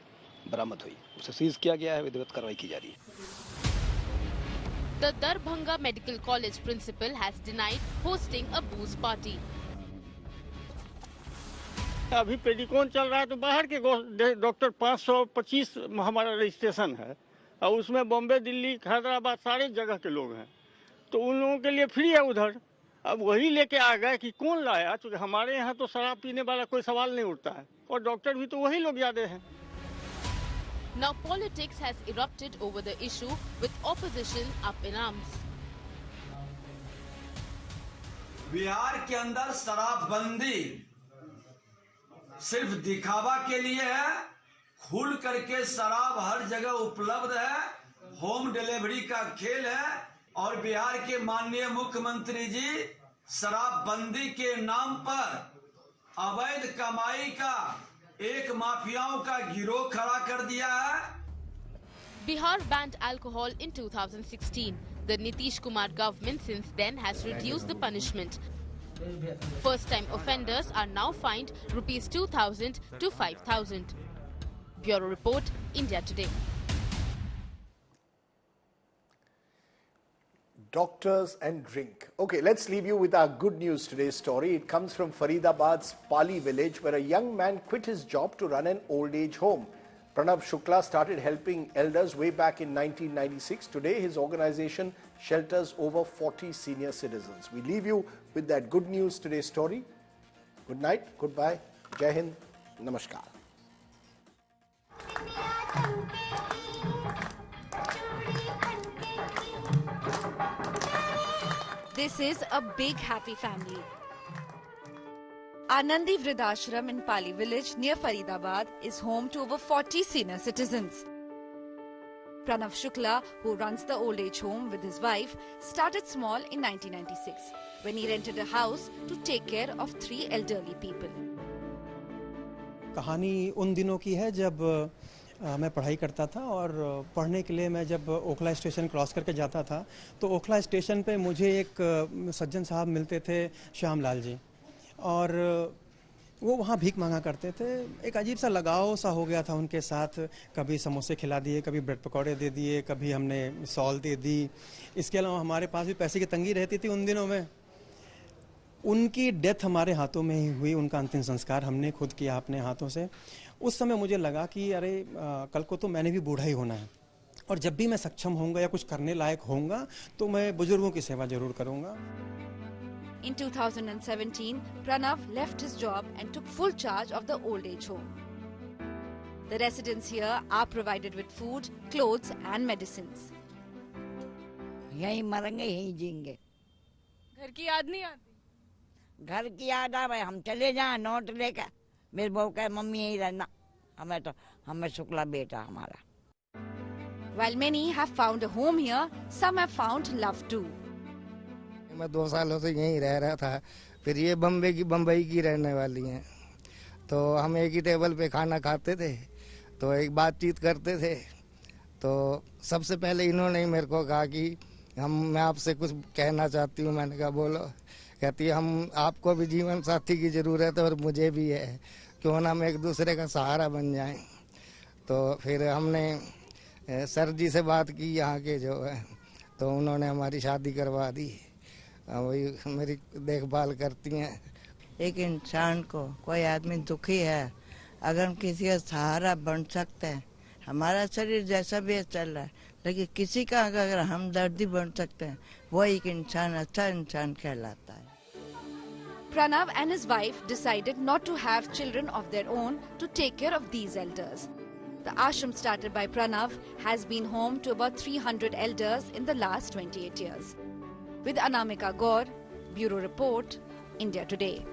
बरामद हुई. उसे सीज किया गया है, विधिवत कार्रवाई की जा रही है. The Darbhanga Medical College principal has denied hosting a booze party. अभी पेडिकोन चल रहा है तो बाहर के डॉक्टर 525 हमारा रजिस्ट्रेशन है और उसमें बॉम्बे, दिल्ली, हैदराबाद सारे जगह के लोग हैं, तो उन लोगों के लिए फ्री है उधर। अब वही लेके आ गए कि कौन लाया, क्योंकि हमारे यहाँ तो शराब पीने वाला कोई सवाल नहीं उठता है और डॉक्टर भी तो वही लोग ज्यादा हैं। Now politics has erupted over the issue with opposition up in arms. Bihar के अंदर शराबबंदी सिर्फ दिखावा के लिए है। खुल करके शराब हर जगह उपलब्ध है, होम डिलीवरी का खेल है और बिहार के माननीय मुख्यमंत्री जी शराबबंदी के नाम पर अवैध कमाई का एक माफियाओं का गिरोह खड़ा कर दिया है। Bihar banned alcohol in 2016. The Nitish Kumar government since then has reduced the punishment. First-time offenders are now fined rupees 2,000 to 5,000. Bureau Report, India Today. Doctors and drink. Okay, let's leave you with our good news today's story. It comes from Faridabad's Pali village, where a young man quit his job to run an old age home. Pranav Shukla started helping elders way back in 1996. Today, his organization shelters over 40 senior citizens. We leave you with that good news today's story. Good night, goodbye, Jai Hind, Namaskar. This is a big happy family. Anandi Vridashram in Pali village near Faridabad is home to over 40 senior citizens. Pranav Shukla, who runs the old age home with his wife, started small in 1996 when he rented a house to take care of 3 elderly people. कहानी उन दिनों की है जब मैं पढ़ाई करता था और पढ़ने के लिए मैं जब ओखला स्टेशन क्रॉस करके जाता था तो ओखला स्टेशन पे मुझे एक सज्जन साहब मिलते थे, श्यामलाल जी, और वो वहाँ भीख मांगा करते थे। एक अजीब सा लगाव सा हो गया था उनके साथ। कभी समोसे खिला दिए, कभी ब्रेड पकौड़े दे दिए, कभी हमने सॉल दे दी। इसके अलावा हमारे पास भी पैसे की तंगी रहती थी उन दिनों में। उनकी डेथ हमारे हाथों में ही हुई, उनका अंतिम संस्कार हमने खुद किया अपने हाथों से। उस समय मुझे लगा कि अरे कल को तो मैंने भी बूढ़ा ही होना है और जब भी मैं सक्षम होऊंगा या कुछ करने लायक होऊंगा तो मैं बुजुर्गों की सेवा जरूर करूंगा। In 2017, Pranav left his job and took full charge of the old age home. The residents here are provided with food, clothes and medicines. यहीं मरेंगे, यहीं जिएंगे। घर की याद नहीं आती? घर की याद आवे, हम चले जाएं नोट लेकर। मेरे बहू कहे मम्मी यहीं रहना, हमें शुक्ला बेटा हमारा। While many have found a home here, some have found love too. मैं 2 सालों से यहीं रह रहा था, फिर ये बम्बई की रहने वाली हैं, तो हम एक ही टेबल पे खाना खाते थे, तो एक बातचीत करते थे, तो सबसे पहले इन्होंने मेरे को कहा कि मैं आपसे कुछ कहना चाहती हूँ। मैंने कहा बोलो। कहती है हम आपको भी जीवन साथी की ज़रूरत है और मुझे भी है, क्यों ना हम एक दूसरे का सहारा बन जाएं। तो फिर हमने सर जी से बात की यहाँ के जो है, तो उन्होंने हमारी शादी करवा दी। वही मेरी देखभाल करती हैं। एक इंसान को, कोई आदमी दुखी है, अगर हम किसी का सहारा बन सकते हैं, हमारा शरीर जैसा भी चल रहा है, लेकिन किसी का अगर हमदर्दी बन सकते हैं, वो एक इंसान अच्छा इंसान कहलाता है। Pranav and his wife decided not to have children of their own to take care of these elders. The ashram started by Pranav has been home to about 300 elders in the last 28 years. With Anamika Gaur, Bureau Report, India Today.